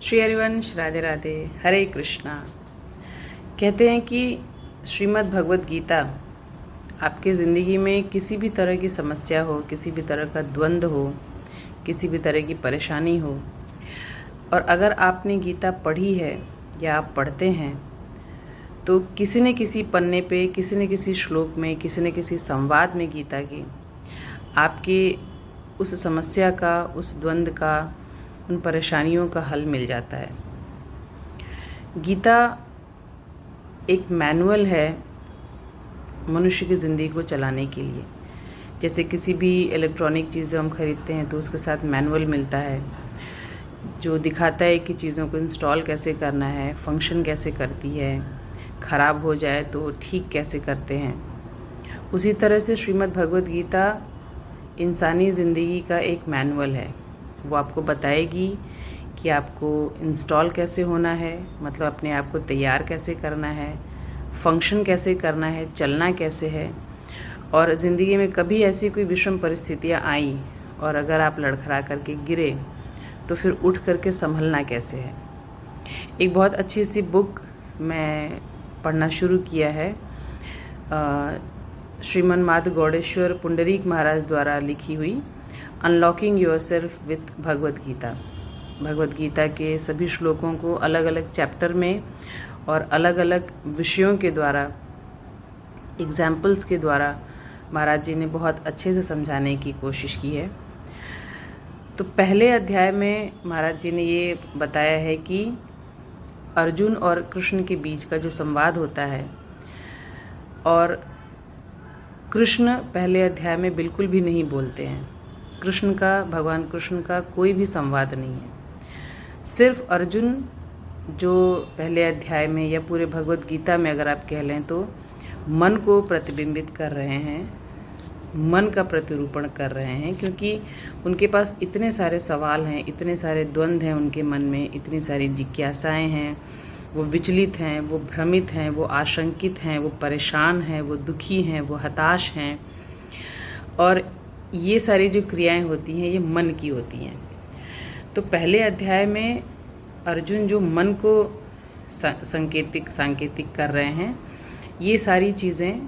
श्री हरिवंश, राधे राधे, हरे कृष्णा। कहते हैं कि श्रीमद् भगवत गीता आपके ज़िंदगी में किसी भी तरह की समस्या हो, किसी भी तरह का द्वंद्व हो, किसी भी तरह की परेशानी हो, और अगर आपने गीता पढ़ी है या आप पढ़ते हैं तो किसी न किसी पन्ने पे, किसी न किसी श्लोक में, किसी न किसी संवाद में गीता की आपके उस समस्या का, उस द्वंद्व का, उन परेशानियों का हल मिल जाता है। गीता एक मैनुअल है मनुष्य की ज़िंदगी को चलाने के लिए। जैसे किसी भी इलेक्ट्रॉनिक चीज़ें हम खरीदते हैं तो उसके साथ मैनुअल मिलता है जो दिखाता है कि चीज़ों को इंस्टॉल कैसे करना है, फंक्शन कैसे करती है, ख़राब हो जाए तो ठीक कैसे करते हैं। उसी तरह से श्रीमद् भगवत गीता इंसानी ज़िंदगी का एक मैनुअल है। वो आपको बताएगी कि आपको इंस्टॉल कैसे होना है, मतलब अपने आप को तैयार कैसे करना है, फंक्शन कैसे करना है, चलना कैसे है, और ज़िंदगी में कभी ऐसी कोई विषम परिस्थितियाँ आई और अगर आप लड़खड़ा करके गिरे तो फिर उठ करके संभलना कैसे है। एक बहुत अच्छी सी बुक मैं पढ़ना शुरू किया है, श्रीमन माध गौडेश्वर पुंडरीक महाराज द्वारा लिखी हुई unlocking yourself with Bhagavad Gita. Bhagavad Gita के सभी श्लोकों को अलग अलग चैप्टर में और अलग अलग विषयों के द्वारा, एग्जाम्पल्स के द्वारा महाराज जी ने बहुत अच्छे से समझाने की कोशिश की है। तो पहले अध्याय में महाराज जी ने ये बताया है कि अर्जुन और कृष्ण के बीच का जो संवाद होता है, और कृष्ण पहले अध्याय में बिल्कुल भी नहीं बोलते हैं। कृष्ण का, भगवान कृष्ण का कोई भी संवाद नहीं है। सिर्फ अर्जुन जो पहले अध्याय में या पूरे भगवत गीता में अगर आप कह लें तो मन को प्रतिबिंबित कर रहे हैं, मन का प्रतिरूपण कर रहे हैं, क्योंकि उनके पास इतने सारे सवाल हैं, इतने सारे द्वंद्व हैं उनके मन में, इतनी सारी जिज्ञासाएं हैं, वो विचलित हैं, वो भ्रमित हैं, वो आशंकित हैं, वो परेशान हैं, वो दुखी हैं, वो हताश हैं। और ये सारी जो क्रियाएं होती हैं ये मन की होती हैं। तो पहले अध्याय में अर्जुन जो मन को सांकेतिक कर रहे हैं, ये सारी चीज़ें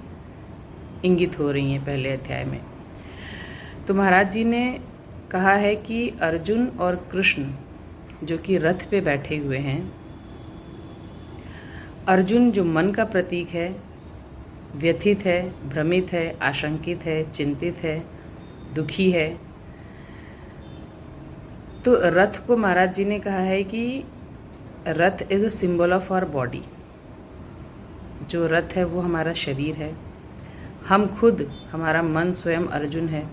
इंगित हो रही हैं पहले अध्याय में। तो महाराज जी ने कहा है कि अर्जुन और कृष्ण जो कि रथ पे बैठे हुए हैं, अर्जुन जो मन का प्रतीक है, व्यथित है, भ्रमित है, आशंकित है, चिंतित है, दुखी है। तो रथ को महाराज जी ने कहा है कि rath is a symbol of our body. जो रथ है वो हमारा शरीर है, हम खुद, हमारा मन स्वयं अर्जुन है,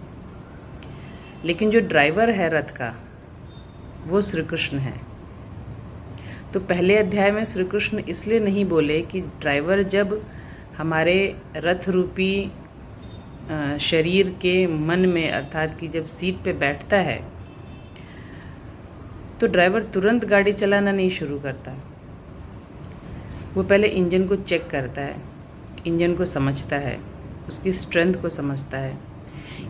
लेकिन जो ड्राइवर है रथ का वो श्री कृष्ण है। तो पहले अध्याय में श्री कृष्ण इसलिए नहीं बोले कि ड्राइवर जब हमारे रथ रूपी शरीर के मन में, अर्थात कि जब सीट पे बैठता है तो ड्राइवर तुरंत गाड़ी चलाना नहीं शुरू करता। वो पहले इंजन को चेक करता है, इंजन को समझता है, उसकी स्ट्रेंथ को समझता है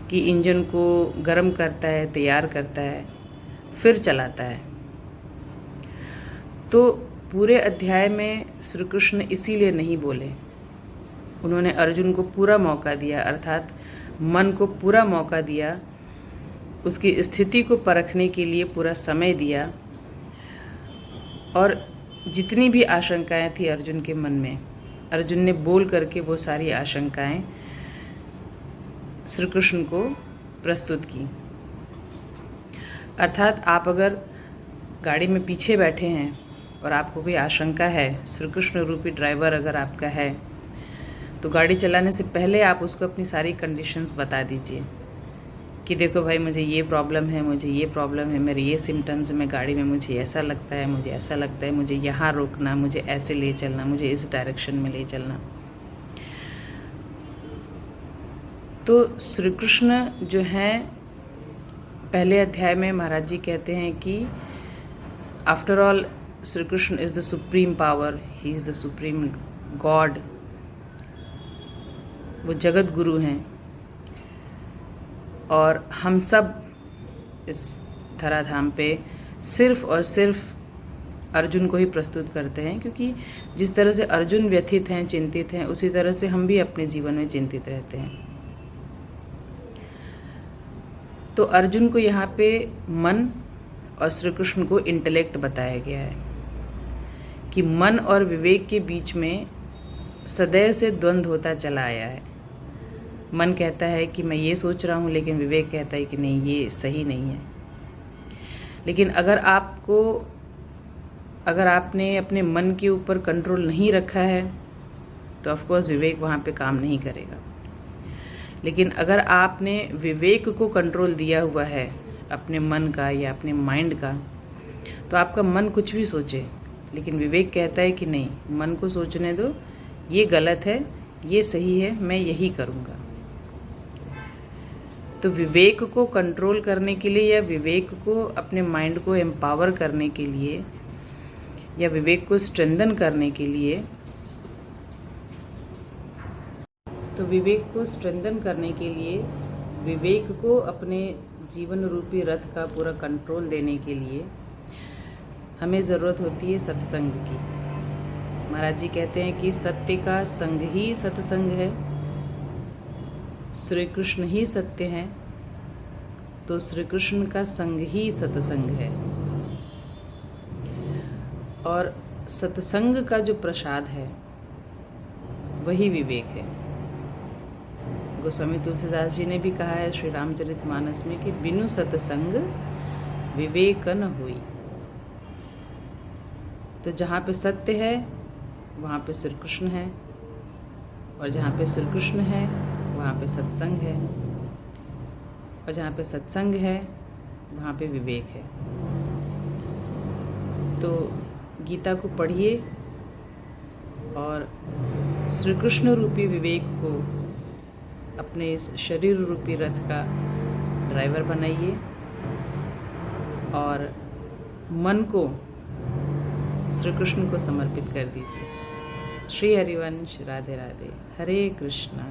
कि इंजन को गर्म करता है, तैयार करता है, फिर चलाता है। तो पूरे अध्याय में श्री कृष्ण इसीलिए नहीं बोले। उन्होंने अर्जुन को पूरा मौका दिया, अर्थात मन को पूरा मौका दिया, उसकी स्थिति को परखने के लिए पूरा समय दिया। और जितनी भी आशंकाएं थी अर्जुन के मन में, अर्जुन ने बोल करके वो सारी आशंकाएं श्री कृष्ण को प्रस्तुत की। अर्थात आप अगर गाड़ी में पीछे बैठे हैं और आपको कोई आशंका है, श्री कृष्ण रूपी ड्राइवर अगर आपका है, तो गाड़ी चलाने से पहले आप उसको अपनी सारी कंडीशंस बता दीजिए कि देखो भाई, मुझे ये प्रॉब्लम है, मुझे ये प्रॉब्लम है, मेरे ये सिम्टम्स में गाड़ी में मुझे ऐसा लगता है, मुझे ऐसा लगता है, मुझे यहाँ रोकना, मुझे ऐसे ले चलना, मुझे इस डायरेक्शन में ले चलना। तो श्री कृष्ण जो हैं, पहले अध्याय में महाराज जी कहते हैं कि after all Shri Krishna is the supreme power, he is the supreme God. वो जगत गुरु हैं और हम सब इस धराधाम पे सिर्फ और सिर्फ अर्जुन को ही प्रस्तुत करते हैं, क्योंकि जिस तरह से अर्जुन व्यथित हैं, चिंतित हैं, उसी तरह से हम भी अपने जीवन में चिंतित रहते हैं। तो अर्जुन को यहाँ पे मन और श्री कृष्ण को इंटेलेक्ट बताया गया है कि मन और विवेक के बीच में सदैव से द्वंद्व होता चला आया है। मन कहता है कि मैं ये सोच रहा हूँ, लेकिन विवेक कहता है कि नहीं, ये सही नहीं है। लेकिन अगर आपने अपने मन के ऊपर कंट्रोल नहीं रखा है तो ऑफकोर्स विवेक वहाँ पे काम नहीं करेगा। लेकिन अगर आपने विवेक को कंट्रोल दिया हुआ है अपने मन का या अपने माइंड का, तो आपका मन कुछ भी सोचे, लेकिन विवेक कहता है कि नहीं, मन को सोचने दो, ये गलत है, ये सही है, मैं यही करूँगा। तो विवेक को कंट्रोल करने के लिए या विवेक को अपने माइंड को एम्पावर करने के लिए या विवेक को स्ट्रेंथन करने के लिए, विवेक को अपने जीवन रूपी रथ का पूरा कंट्रोल देने के लिए हमें ज़रूरत होती है सत्संग की। महाराज जी कहते हैं कि सत्य का संग ही सत्संग है, श्री कृष्ण ही सत्य हैं, तो श्री कृष्ण का संग ही सत्संग है। और सत्संग का जो प्रसाद है वही विवेक है। गोस्वामी तुलसीदास जी ने भी कहा है श्री रामचरितमानस में कि बिनु सत्संग विवेक न होई। तो जहाँ पे सत्य है वहाँ पे श्री कृष्ण है, और जहाँ पे श्री कृष्ण है वहाँ पे सत्संग है, और जहाँ पे सत्संग है वहाँ पे विवेक है। तो गीता को पढ़िए और श्री कृष्ण रूपी विवेक को अपने इस शरीर रूपी रथ का ड्राइवर बनाइए और मन को श्री कृष्ण को समर्पित कर दीजिए। श्री हरिवंश। राधे राधे। हरे कृष्णा।